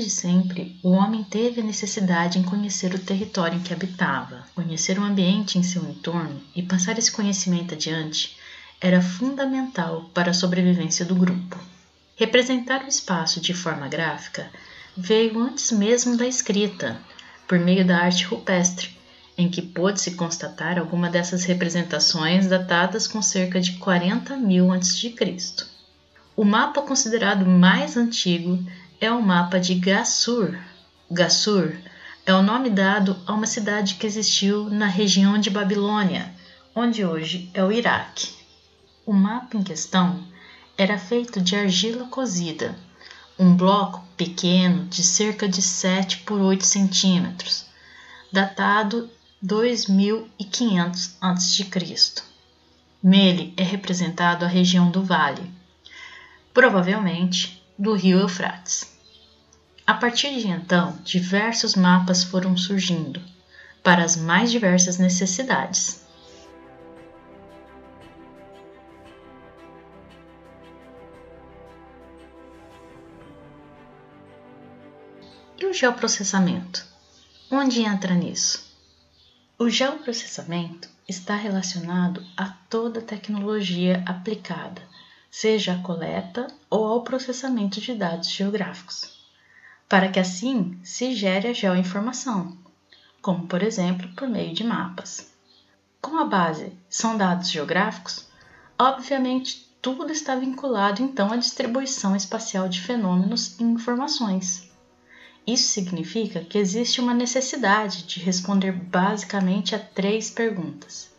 Desde sempre, o homem teve a necessidade em conhecer o território em que habitava. Conhecer o ambiente em seu entorno e passar esse conhecimento adiante era fundamental para a sobrevivência do grupo. Representar o espaço de forma gráfica veio antes mesmo da escrita, por meio da arte rupestre, em que pôde-se constatar alguma dessas representações datadas com cerca de 40.000 a.C. O mapa considerado mais antigo é o mapa de Gassur. Gassur é o nome dado a uma cidade que existiu na região de Babilônia, onde hoje é o Iraque. O mapa em questão era feito de argila cozida, um bloco pequeno de cerca de 7 por 8 centímetros, datado 2500 a.C. Nele é representado a região do vale, provavelmente do rio Eufrates. A partir de então, diversos mapas foram surgindo, para as mais diversas necessidades. E o geoprocessamento? Onde entra nisso? O geoprocessamento está relacionado a toda tecnologia aplicada, seja à coleta ou ao processamento de dados geográficos, para que assim se gere a geoinformação, como por exemplo por meio de mapas. Como a base são dados geográficos, obviamente tudo está vinculado então à distribuição espacial de fenômenos e informações. Isso significa que existe uma necessidade de responder basicamente a 3 perguntas: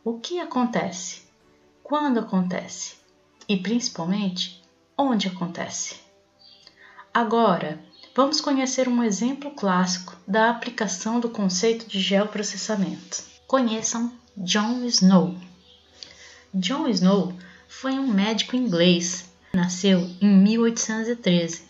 o que acontece? Quando acontece? E principalmente, onde acontece? Agora, vamos conhecer um exemplo clássico da aplicação do conceito de geoprocessamento. Conheçam John Snow. John Snow foi um médico inglês. Nasceu em 1813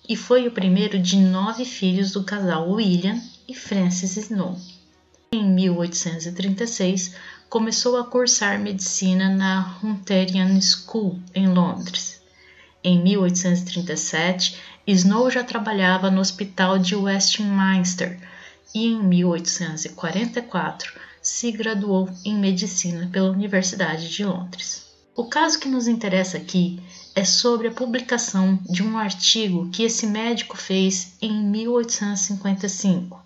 e foi o primeiro de 9 filhos do casal William e Frances Snow. Em 1836, começou a cursar medicina na Hunterian School, em Londres. Em 1837, Snow já trabalhava no Hospital de Westminster e em 1844 se graduou em medicina pela Universidade de Londres. O caso que nos interessa aqui é sobre a publicação de um artigo que esse médico fez em 1855,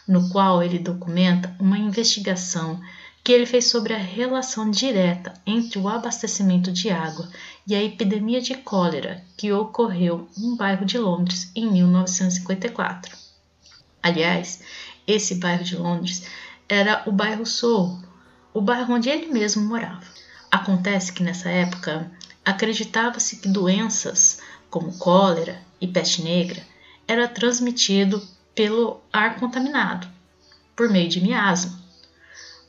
no qual ele documenta uma investigação que ele fez sobre a relação direta entre o abastecimento de água e a epidemia de cólera que ocorreu em um bairro de Londres em 1954. Aliás, esse bairro de Londres era o bairro Soho, o bairro onde ele mesmo morava. Acontece que nessa época acreditava-se que doenças como cólera e peste negra era transmitido pelo ar contaminado, por meio de miasma.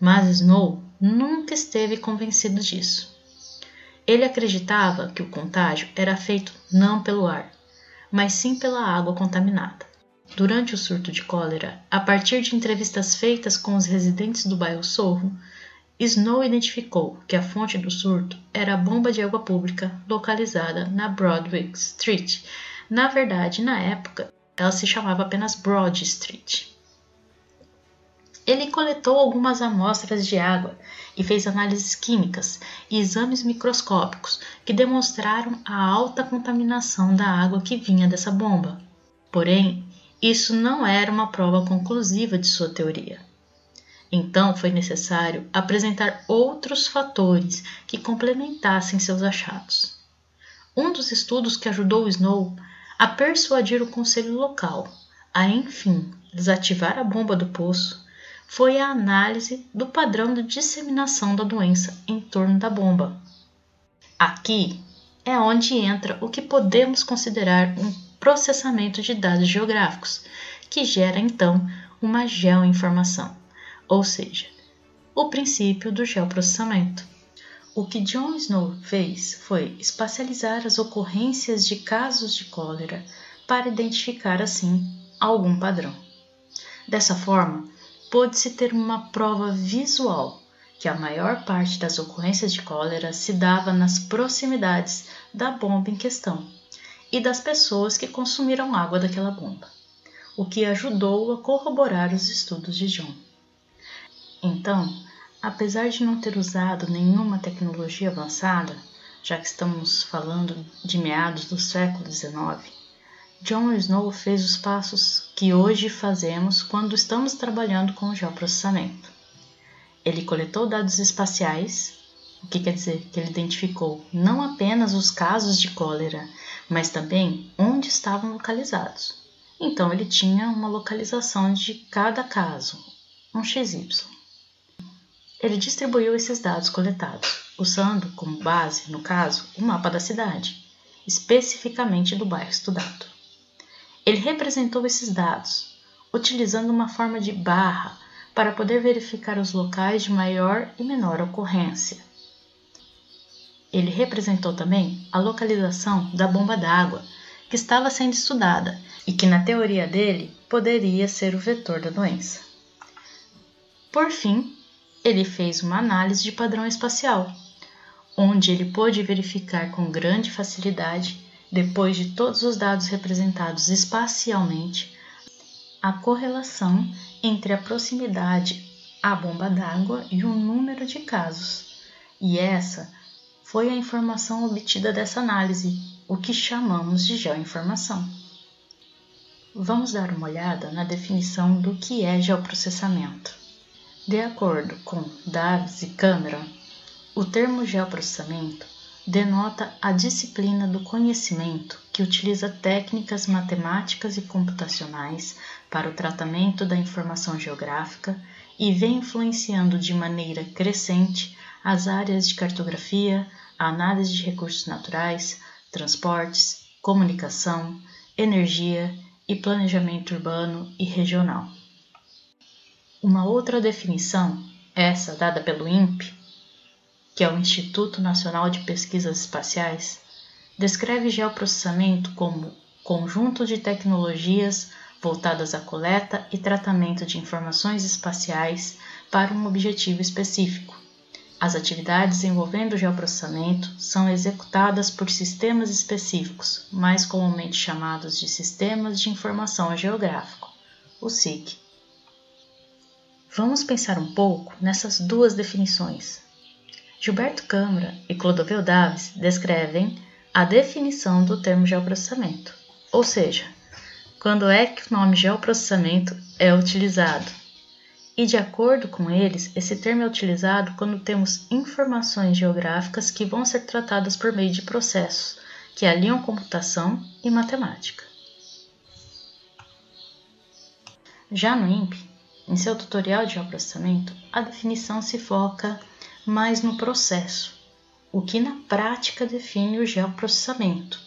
Mas Snow nunca esteve convencido disso. Ele acreditava que o contágio era feito não pelo ar, mas sim pela água contaminada. Durante o surto de cólera, a partir de entrevistas feitas com os residentes do bairro Soho, Snow identificou que a fonte do surto era a bomba de água pública localizada na Broadwick Street. Na verdade, na época, ela se chamava apenas Broad Street. Ele coletou algumas amostras de água e fez análises químicas e exames microscópicos que demonstraram a alta contaminação da água que vinha dessa bomba. Porém, isso não era uma prova conclusiva de sua teoria. Então foi necessário apresentar outros fatores que complementassem seus achados. Um dos estudos que ajudou Snow a persuadir o conselho local a, enfim, desativar a bomba do poço foi a análise do padrão de disseminação da doença em torno da bomba. Aqui é onde entra o que podemos considerar um processamento de dados geográficos, que gera então uma geoinformação, ou seja, o princípio do geoprocessamento. O que John Snow fez foi espacializar as ocorrências de casos de cólera para identificar, assim, algum padrão. Dessa forma, pôde-se ter uma prova visual que a maior parte das ocorrências de cólera se dava nas proximidades da bomba em questão, e das pessoas que consumiram água daquela bomba, o que ajudou a corroborar os estudos de John. Então, apesar de não ter usado nenhuma tecnologia avançada, já que estamos falando de meados do século XIX, John Snow fez os passos que hoje fazemos quando estamos trabalhando com o geoprocessamento. Ele coletou dados espaciais, o que quer dizer que ele identificou não apenas os casos de cólera, mas também onde estavam localizados. Então ele tinha uma localização de cada caso, um XY. Ele distribuiu esses dados coletados, usando como base, no caso, o mapa da cidade, especificamente do bairro estudado. Ele representou esses dados, utilizando uma forma de barra para poder verificar os locais de maior e menor ocorrência. Ele representou também a localização da bomba d'água, que estava sendo estudada e que, na teoria dele, poderia ser o vetor da doença. Por fim, ele fez uma análise de padrão espacial, onde ele pôde verificar com grande facilidade, depois de todos os dados representados espacialmente, a correlação entre a proximidade à bomba d'água e o número de casos. E essa foi a informação obtida dessa análise, o que chamamos de geoinformação. Vamos dar uma olhada na definição do que é geoprocessamento. De acordo com Davis e Cameron, o termo geoprocessamento denota a disciplina do conhecimento que utiliza técnicas matemáticas e computacionais para o tratamento da informação geográfica e vem influenciando de maneira crescente as áreas de cartografia, análise de recursos naturais, transportes, comunicação, energia e planejamento urbano e regional. Uma outra definição, essa dada pelo INPE, que é o Instituto Nacional de Pesquisas Espaciais, descreve geoprocessamento como conjunto de tecnologias voltadas à coleta e tratamento de informações espaciais para um objetivo específico. As atividades envolvendo o geoprocessamento são executadas por sistemas específicos, mais comumente chamados de Sistemas de Informação Geográfico, o SIG. Vamos pensar um pouco nessas duas definições. Gilberto Câmara e Clodovil Davis descrevem a definição do termo geoprocessamento, ou seja, quando é que o nome geoprocessamento é utilizado. E de acordo com eles, esse termo é utilizado quando temos informações geográficas que vão ser tratadas por meio de processos que aliam computação e matemática. Já no INPE, em seu tutorial de geoprocessamento, a definição se foca mais no processo, o que na prática define o geoprocessamento,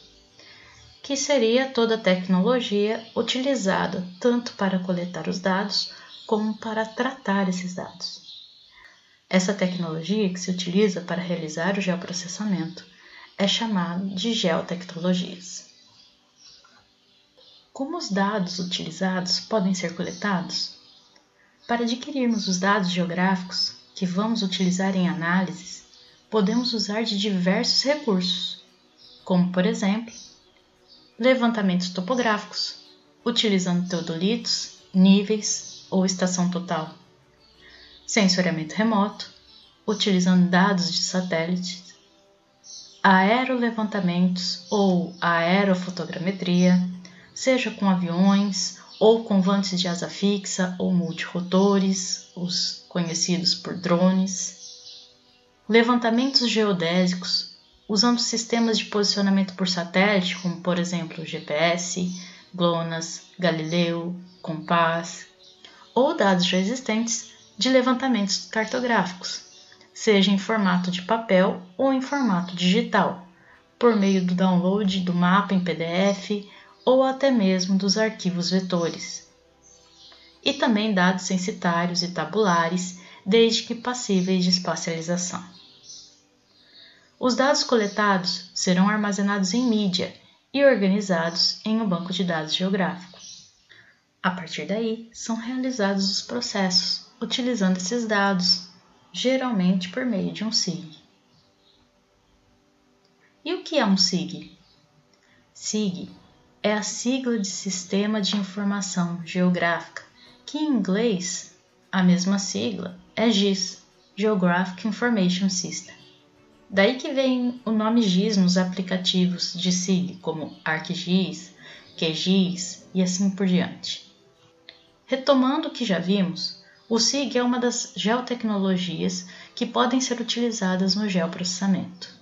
que seria toda a tecnologia utilizada tanto para coletar os dados como para tratar esses dados. Essa tecnologia que se utiliza para realizar o geoprocessamento é chamada de geotecnologias. Como os dados utilizados podem ser coletados? Para adquirirmos os dados geográficos que vamos utilizar em análises, podemos usar de diversos recursos, como, por exemplo, levantamentos topográficos, utilizando teodolitos, níveis ou estação total, sensoriamento remoto, utilizando dados de satélites, aerolevantamentos ou aerofotogrametria, seja com aviões ou com volantes de asa fixa ou multirotores, os conhecidos por drones, levantamentos geodésicos, usando sistemas de posicionamento por satélite, como por exemplo GPS, GLONASS, Galileu, Compass, ou dados já existentes de levantamentos cartográficos, seja em formato de papel ou em formato digital, por meio do download do mapa em PDF ou até mesmo dos arquivos vetores. E também dados censitários e tabulares, desde que passíveis de espacialização. Os dados coletados serão armazenados em mídia e organizados em um banco de dados geográfico. A partir daí, são realizados os processos, utilizando esses dados, geralmente por meio de um SIG. E o que é um SIG? SIG é a sigla de Sistema de Informação Geográfica, que em inglês, a mesma sigla é GIS, Geographic Information System. Daí que vem o nome GIS nos aplicativos de SIG, como ArcGIS, QGIS e assim por diante. Retomando o que já vimos, o SIG é uma das geotecnologias que podem ser utilizadas no geoprocessamento.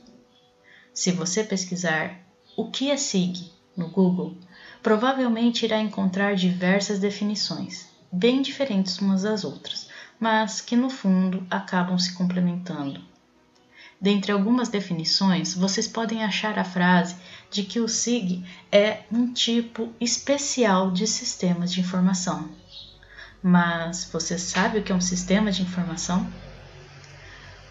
Se você pesquisar o que é SIG no Google, provavelmente irá encontrar diversas definições, bem diferentes umas das outras, mas que no fundo acabam se complementando. Dentre algumas definições, vocês podem achar a frase de que o SIG é um tipo especial de sistemas de informação. Mas você sabe o que é um sistema de informação?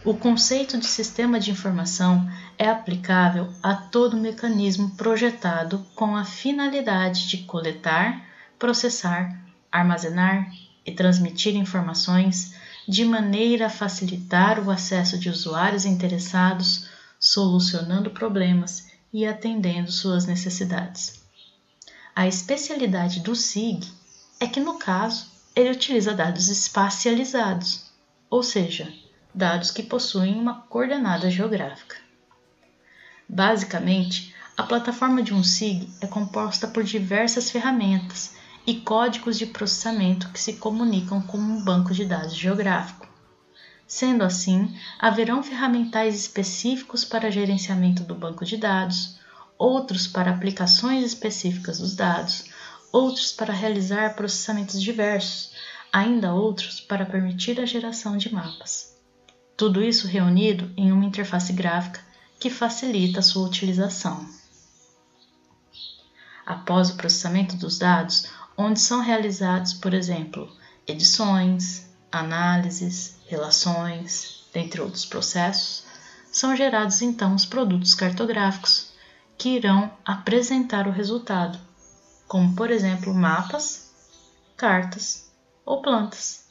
O conceito de sistema de informação é aplicável a todo mecanismo projetado com a finalidade de coletar, processar, armazenar e transmitir informações de maneira a facilitar o acesso de usuários interessados, solucionando problemas e atendendo suas necessidades. A especialidade do SIG é que, no caso, ele utiliza dados espacializados, ou seja, dados que possuem uma coordenada geográfica. Basicamente, a plataforma de um SIG é composta por diversas ferramentas e códigos de processamento que se comunicam com um banco de dados geográfico. Sendo assim, haverão ferramentais específicos para gerenciamento do banco de dados, outros para aplicações específicas dos dados, outros para realizar processamentos diversos, ainda outros para permitir a geração de mapas. Tudo isso reunido em uma interface gráfica que facilita a sua utilização. Após o processamento dos dados, onde são realizados, por exemplo, edições, análises, relações, entre outros processos, são gerados então os produtos cartográficos, que irão apresentar o resultado, como por exemplo mapas, cartas ou plantas.